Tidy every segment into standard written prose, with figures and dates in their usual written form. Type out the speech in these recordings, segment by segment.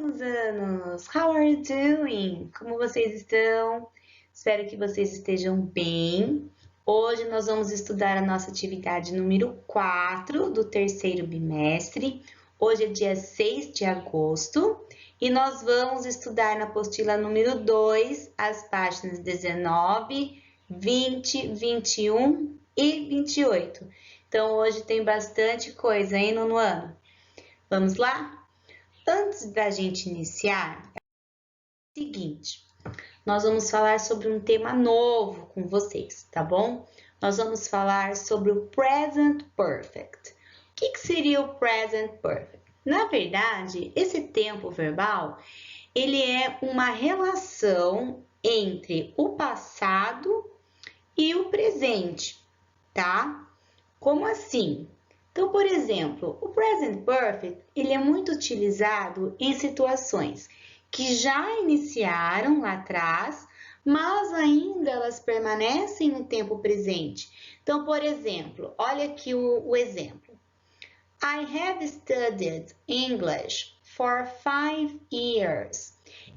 meus anos! How are you doing? Como vocês estão? Espero que vocês estejam bem. Hoje nós vamos estudar a nossa atividade número 4 do terceiro bimestre. Hoje é dia 6 de agosto e nós vamos estudar na apostila número 2 as páginas 19, 20, 21 e 28. Então, hoje tem bastante coisa, hein, nono ano? Vamos lá? Antes da gente iniciar, é o seguinte, nós vamos falar sobre um tema novo com vocês, tá bom? Nós vamos falar sobre o Present Perfect. O que seria o Present Perfect? Na verdade, esse tempo verbal, ele é uma relação entre o passado e o presente, tá? Como assim? Então, por exemplo, o Present Perfect, ele é muito utilizado em situações que já iniciaram lá atrás, mas ainda elas permanecem no tempo presente. Então, por exemplo, olha aqui o exemplo. I have studied English for 5 years.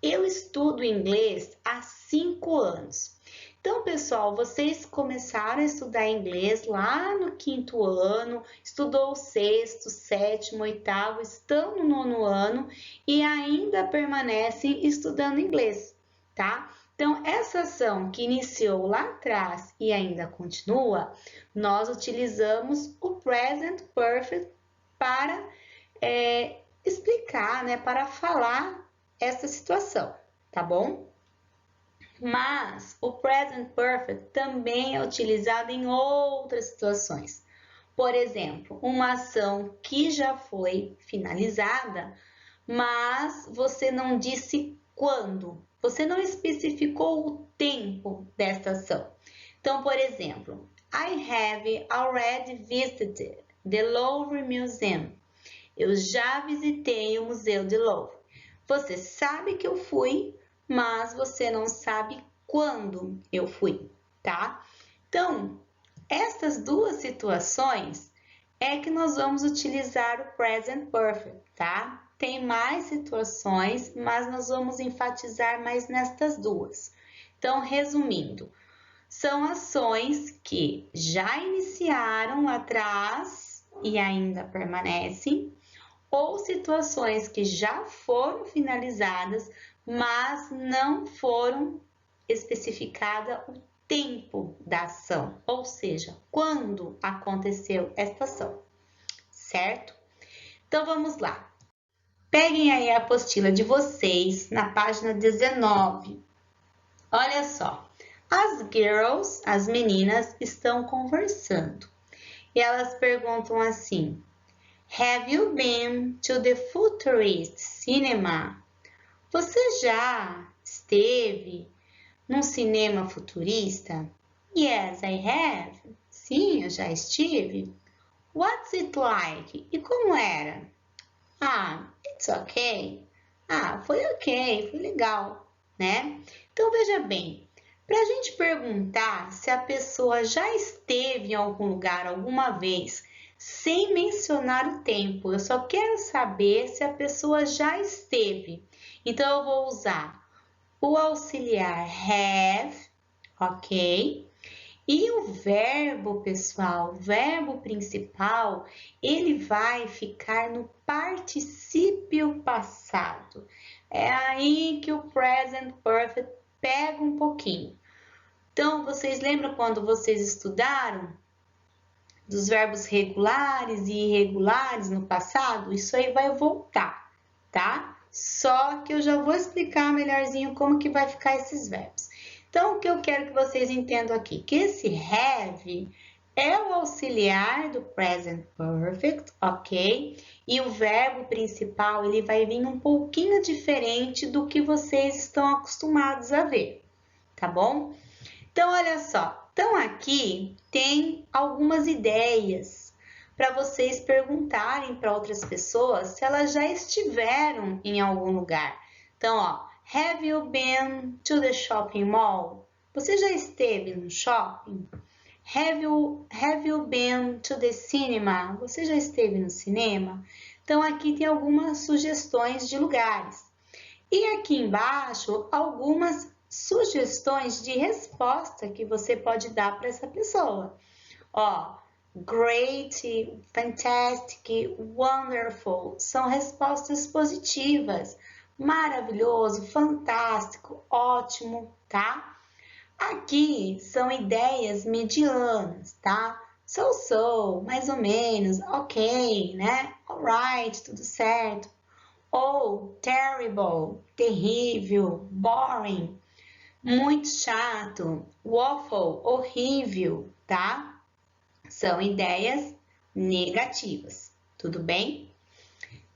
Eu estudo inglês há 5 anos. Então, pessoal, vocês começaram a estudar inglês lá no 5º ano, estudou o 6º, 7º, 8º, estão no 9º ano e ainda permanecem estudando inglês, tá? Então, essa ação que iniciou lá atrás e ainda continua, nós utilizamos o Present Perfect para explicar, né, para falar essa situação, tá bom? Mas o Present Perfect também é utilizado em outras situações. Por exemplo, uma ação que já foi finalizada, mas você não disse quando, você não especificou o tempo desta ação. Então, por exemplo, I have already visited the Louvre Museum. Eu já visitei o Museu de Louvre. Você sabe que eu fui, mas você não sabe quando eu fui, tá? Então, essas duas situações é que nós vamos utilizar o Present Perfect, tá? Tem mais situações, mas nós vamos enfatizar mais nestas duas. Então, resumindo, são ações que já iniciaram lá atrás e ainda permanecem, ou situações que já foram finalizadas, mas não foram especificada o tempo da ação, ou seja, quando aconteceu esta ação, certo? Então, vamos lá. Peguem aí a apostila de vocês na página 19. Olha só, as girls, as meninas, estão conversando e elas perguntam assim: Have you been to the Futurist Cinema? Você já esteve num cinema futurista? Yes, I have. Sim, eu já estive. What's it like? E como era? Ah, it's okay. Ah, foi ok, foi legal, né? Então, veja bem, para a gente perguntar se a pessoa já esteve em algum lugar alguma vez, sem mencionar o tempo, eu só quero saber se a pessoa já esteve. Então, eu vou usar o auxiliar have, ok? E o verbo, pessoal, o verbo principal, ele vai ficar no particípio passado. É aí que o Present Perfect pega um pouquinho. Então, vocês lembram quando vocês estudaram dos verbos regulares e irregulares no passado? Isso aí vai voltar, tá? Só que eu já vou explicar melhorzinho como que vai ficar esses verbos. Então, o que eu quero que vocês entendam aqui? Que esse have é o auxiliar do Present Perfect, ok? E o verbo principal, ele vai vir um pouquinho diferente do que vocês estão acostumados a ver, tá bom? Então, olha só. Então, aqui tem algumas ideias para vocês perguntarem para outras pessoas se elas já estiveram em algum lugar. Então, ó, have you been to the shopping mall? Você já esteve no shopping? Have you been to the cinema? Você já esteve no cinema? Então, aqui tem algumas sugestões de lugares. E aqui embaixo, algumas sugestões de resposta que você pode dar para essa pessoa. Ó, great, fantastic, wonderful, são respostas positivas. Maravilhoso, fantástico, ótimo, tá? Aqui são ideias medianas, tá? So, mais ou menos, ok, né? Alright, tudo certo. Ou terrible, terrível, boring, muito chato, woeful, horrível, tá? São ideias negativas, tudo bem?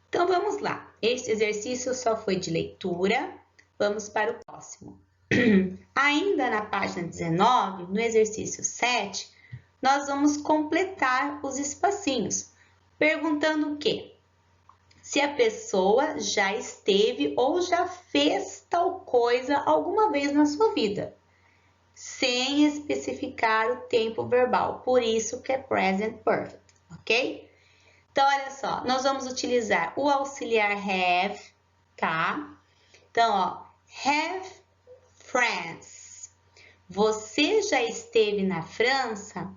Então vamos lá. Este exercício só foi de leitura. Vamos para o próximo. Ainda na página 19, no exercício 7, nós vamos completar os espacinhos, perguntando o quê? Se a pessoa já esteve ou já fez tal coisa alguma vez na sua vida, sem especificar o tempo verbal, por isso que é present perfect, ok? Então, olha só, nós vamos utilizar o auxiliar have, tá? Então, ó, have France. Você já esteve na França?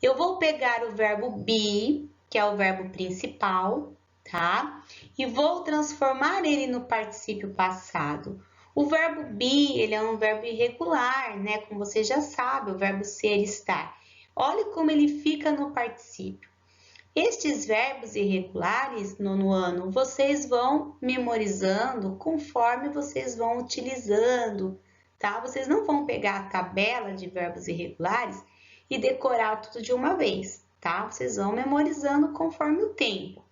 Eu vou pegar o verbo be, que é o verbo principal, tá? E vou transformar ele no particípio passado. O verbo be, ele é um verbo irregular, né? Como você já sabe, o verbo ser e estar. Olha como ele fica no particípio. Estes verbos irregulares, nono ano, vocês vão memorizando conforme vocês vão utilizando, tá? Vocês não vão pegar a tabela de verbos irregulares e decorar tudo de uma vez, tá? Vocês vão memorizando conforme o tempo.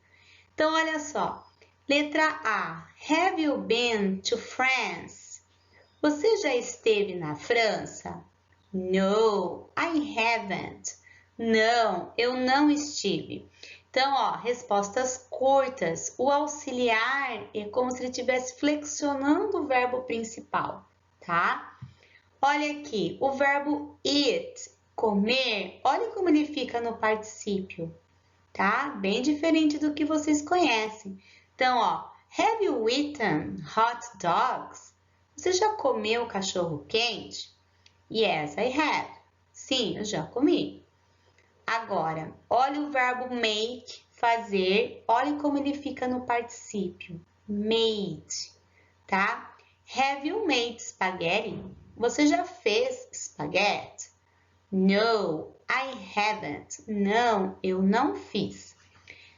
Então, olha só. Letra A. Have you been to France? Você já esteve na França? No, I haven't. Não, eu não estive. Então, ó, respostas curtas. O auxiliar é como se ele estivesse flexionando o verbo principal, tá? Olha aqui, o verbo eat, comer, olha como ele fica no particípio, tá? Bem diferente do que vocês conhecem. Então, ó, have you eaten hot dogs? Você já comeu cachorro quente? Yes, I have. Sim, eu já comi. Agora, olha o verbo make, fazer. Olha como ele fica no particípio. Made, tá? Have you made spaghetti? Você já fez espaguete? No, I haven't. Não, eu não fiz.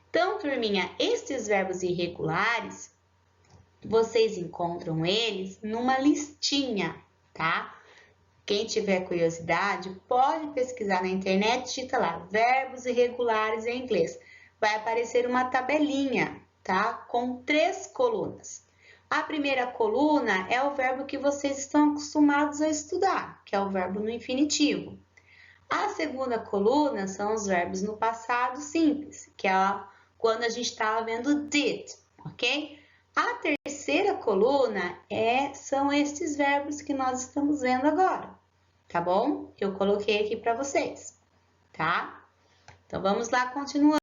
Então, turminha, estes verbos irregulares, vocês encontram eles numa listinha, tá? Quem tiver curiosidade, pode pesquisar na internet, digita lá, verbos irregulares em inglês. Vai aparecer uma tabelinha, tá? Com 3 colunas. A primeira coluna é o verbo que vocês estão acostumados a estudar, que é o verbo no infinitivo. A segunda coluna são os verbos no passado simples, que é quando a gente estava vendo did, ok? A terceira coluna são estes verbos que nós estamos vendo agora. Tá bom? Que eu coloquei aqui para vocês, tá? Então, vamos lá, continuando.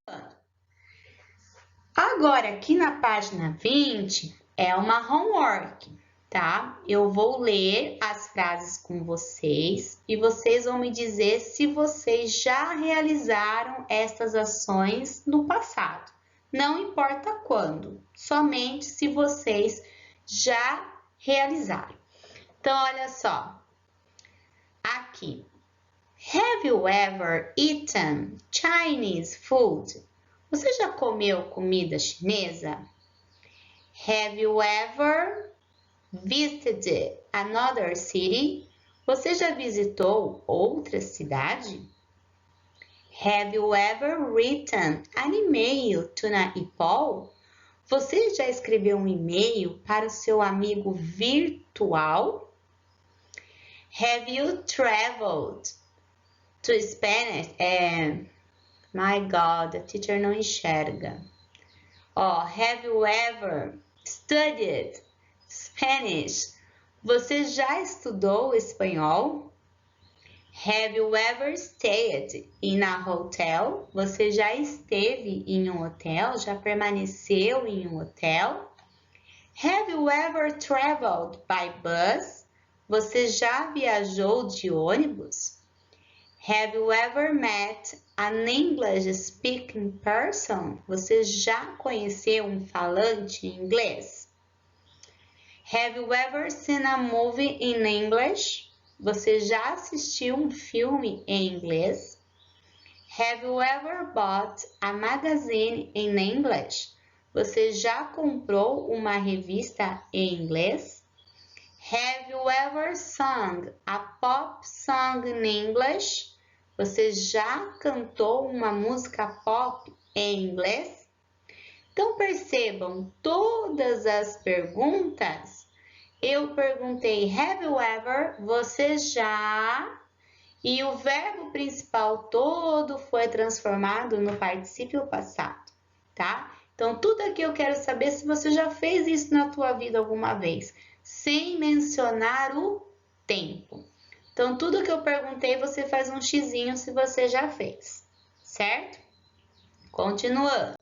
Agora, aqui na página 20, é uma homework, tá? Eu vou ler as frases com vocês e vocês vão me dizer se vocês já realizaram essas ações no passado. Não importa quando, somente se vocês já realizaram. Então, olha só. Aqui. Have you ever eaten Chinese food? Você já comeu comida chinesa? Have you ever visited another city? Você já visitou outra cidade? Have you ever written an email to Paul? Você já escreveu um e-mail para o seu amigo virtual? Have you traveled to Spanish? My God, a teacher não enxerga. Have you ever studied Spanish? Você já estudou espanhol? Have you ever stayed in a hotel? Você já esteve em um hotel? Já permaneceu em um hotel? Have you ever traveled by bus? Você já viajou de ônibus? Have you ever met an English speaking person? Você já conheceu um falante inglês? Have you ever seen a movie in English? Você já assistiu um filme em inglês? Have you ever bought a magazine in English? Você já comprou uma revista em inglês? Have you ever sung a pop song in English? Você já cantou uma música pop em inglês? Então percebam, todas as perguntas, eu perguntei have you ever, você já, e o verbo principal todo foi transformado no particípio passado, tá? Então tudo aqui eu quero saber se você já fez isso na tua vida alguma vez, sem mencionar o tempo. Então tudo que eu perguntei você faz um xizinho se você já fez, certo? Continuando.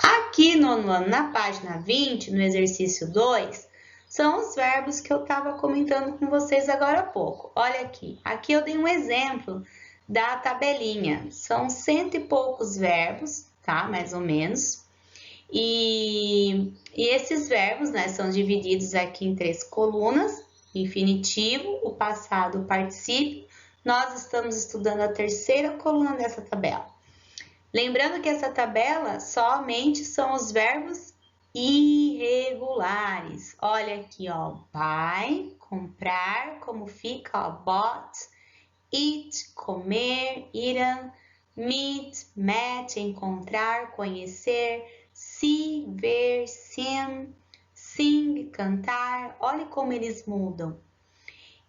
Aqui na página 20, no exercício 2, são os verbos que eu estava comentando com vocês agora há pouco. Olha aqui, aqui eu dei um exemplo da tabelinha. São 100 e poucos verbos, tá? Mais ou menos. E esses verbos, né, são divididos aqui em 3 colunas, infinitivo, o passado, o particípio. Nós estamos estudando a 3ª coluna dessa tabela. Lembrando que essa tabela somente são os verbos irregulares. Olha aqui, ó, buy, comprar, como fica, ó, bought, eat, comer, eaten, meet, met, encontrar, conhecer, see, ver, sing, sing, cantar. Olha como eles mudam.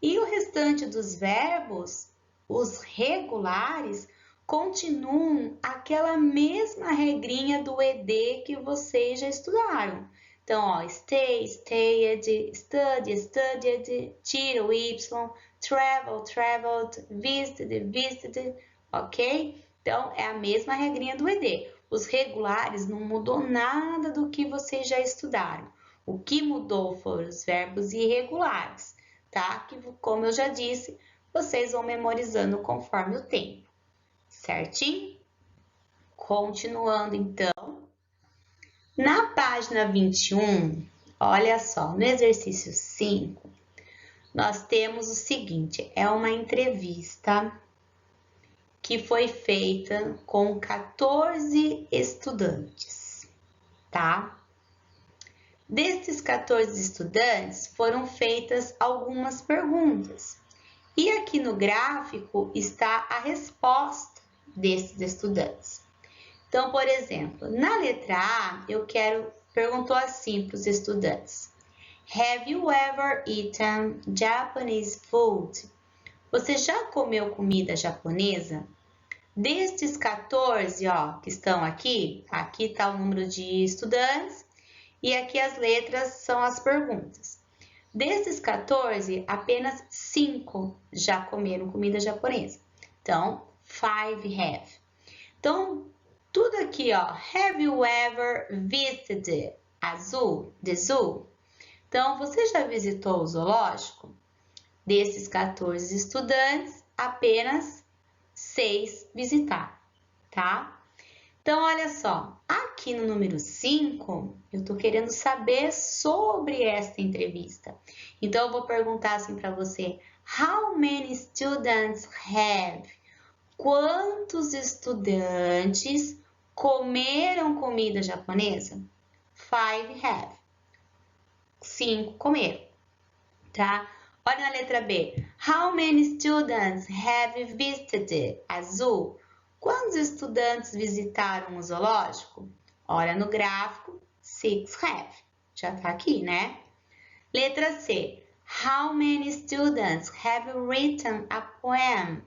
E o restante dos verbos, os regulares, continuam aquela mesma regrinha do ED que vocês já estudaram. Então, ó, stay, stayed, study, studied, tira o Y, travel, traveled, visited, visited, ok? Então, é a mesma regrinha do ED. Os regulares não mudou nada do que vocês já estudaram. O que mudou foram os verbos irregulares, tá? Que, como eu já disse, vocês vão memorizando conforme o tempo. Certinho? Continuando, então. Na página 21, olha só, no exercício 5, nós temos o seguinte, é uma entrevista que foi feita com 14 estudantes, tá? Desses 14 estudantes, foram feitas algumas perguntas. E aqui no gráfico está a resposta desses estudantes. Então, por exemplo, na letra A, perguntou assim para os estudantes. Have you ever eaten Japanese food? Você já comeu comida japonesa? Destes 14, ó, que estão aqui está o número de estudantes e aqui as letras são as perguntas. Desses 14, apenas 5 já comeram comida japonesa. Então, 5 have. Então, tudo aqui, ó. Have you ever visited the zoo? Então, você já visitou o zoológico? Desses 14 estudantes, apenas 6 visitaram, tá? Então, olha só. Aqui no número 5, eu tô querendo saber sobre esta entrevista. Então, eu vou perguntar assim para você. How many students have? Quantos estudantes comeram comida japonesa? 5 have. 5 comeram, tá? Olha na letra B. How many students have visited a zoo? Quantos estudantes visitaram o zoológico? Olha no gráfico, 6 have. Já tá aqui, né? Letra C. How many students have written a poem?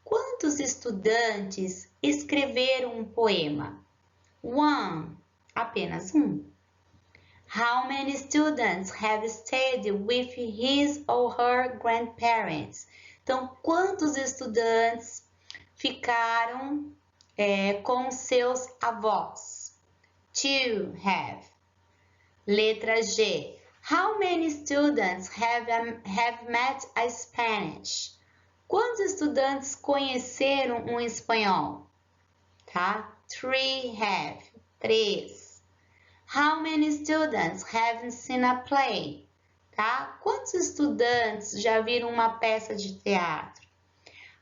Quantos estudantes escreveram um poema? 1. Apenas 1. How many students have stayed with his or her grandparents? Então, quantos estudantes ficaram com seus avós? 2 have. Letra G. How many students have met a Spanish? Quantos estudantes conheceram um espanhol? Tá? 3 have. 3. How many students have seen a play? Tá? Quantos estudantes já viram uma peça de teatro?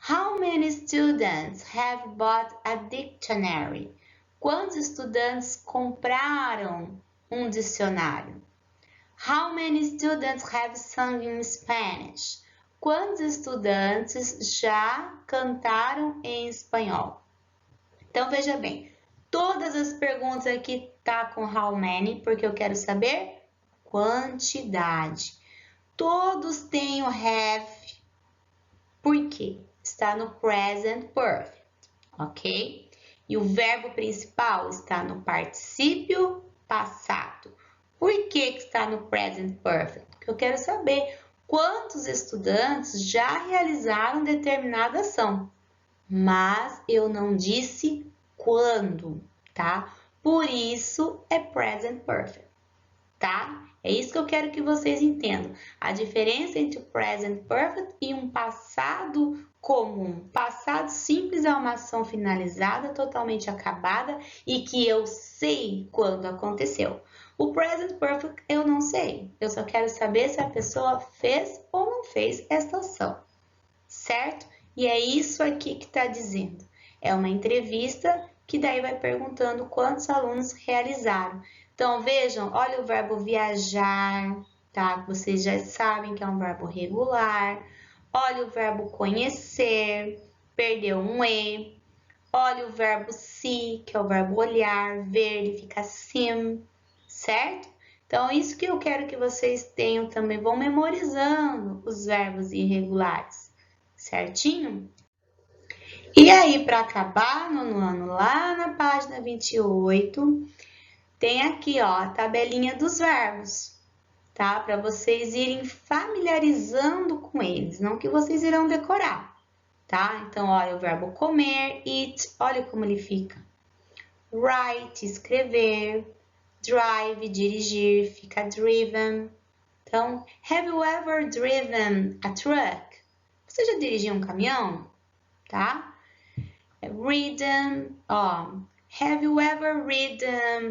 How many students have bought a dictionary? Quantos estudantes compraram um dicionário? How many students have sung in Spanish? Quantos estudantes já cantaram em espanhol? Então, veja bem, todas as perguntas aqui tá com how many, porque eu quero saber quantidade. Todos têm o have, por quê? Está no present perfect, ok? E o verbo principal está no particípio passado. Por que está no present perfect? Porque eu quero saber quantos estudantes já realizaram determinada ação, mas eu não disse quando, tá? Por isso é present perfect, tá? É isso que eu quero que vocês entendam. A diferença entre o present perfect e um passado comum. Passado simples é uma ação finalizada, totalmente acabada e que eu sei quando aconteceu. O present perfect eu não sei. Eu só quero saber se a pessoa fez ou não fez essa ação, certo? E é isso aqui que está dizendo. É uma entrevista que daí vai perguntando quantos alunos realizaram. Então, vejam, olha o verbo viajar, tá? Vocês já sabem que é um verbo regular. Olha o verbo conhecer, perdeu um E. Olha o verbo see, que é o verbo olhar, ver, ele fica sim, certo? Então, isso que eu quero que vocês tenham também, vão memorizando os verbos irregulares, certinho? E aí, para acabar no ano, lá na página 28, tem aqui, ó, a tabelinha dos verbos, tá? Para vocês irem familiarizando com eles, não que vocês irão decorar, tá? Então, olha o verbo comer, eat, olha como ele fica. Write, escrever. Drive, dirigir, fica driven. Então, have you ever driven a truck? Você já dirigiu um caminhão? Tá? Read, ó. Have you ever read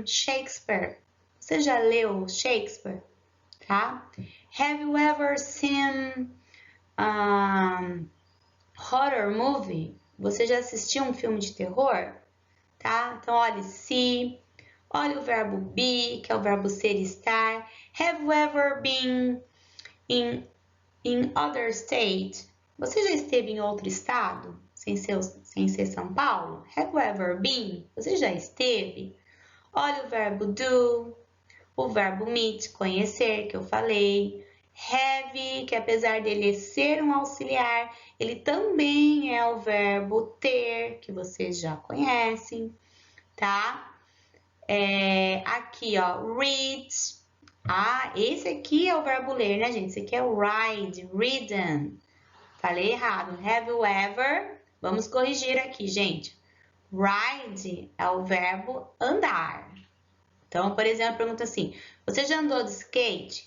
Shakespeare? Você já leu Shakespeare? Tá? Have you ever seen horror movie? Você já assistiu um filme de terror? Tá? Então, olha, see. Olha o verbo be, que é o verbo ser e estar. Have you ever been in other state? Você já esteve em outro estado, sem ser São Paulo? Have you ever been? Você já esteve? Olha o verbo do, o verbo meet, conhecer, que eu falei. Have, que apesar dele ser um auxiliar, ele também é o verbo ter, que vocês já conhecem, tá? Aqui, ó, read. Esse aqui é o verbo ler, né, gente? Esse aqui é o ride, ridden. Falei errado. Have you ever? Vamos corrigir aqui, gente. Ride é o verbo andar. Então, por exemplo, pergunta assim: você já andou de skate?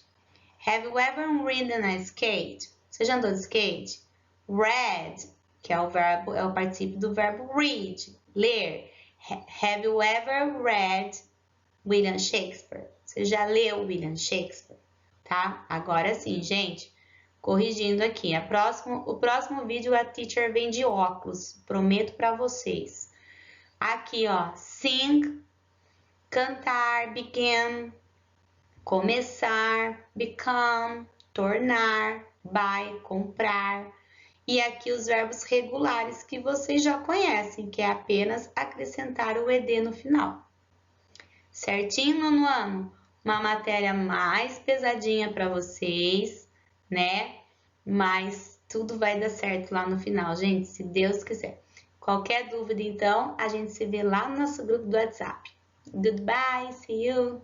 Have you ever ridden a skate? Você já andou de skate? Read, que é o particípio do verbo read, ler. Have you ever read William Shakespeare? Você já leu William Shakespeare? Tá? Agora sim, gente. Corrigindo aqui. O próximo vídeo a teacher vem de óculos. Prometo para vocês. Aqui, ó. Sing, cantar, begin, começar, become, tornar, buy, comprar. E aqui os verbos regulares que vocês já conhecem, que é apenas acrescentar o ED no final. Certinho, nono ano? Uma matéria mais pesadinha para vocês, né? Mas tudo vai dar certo lá no final, gente, se Deus quiser. Qualquer dúvida, então, a gente se vê lá no nosso grupo do WhatsApp. Goodbye, see you!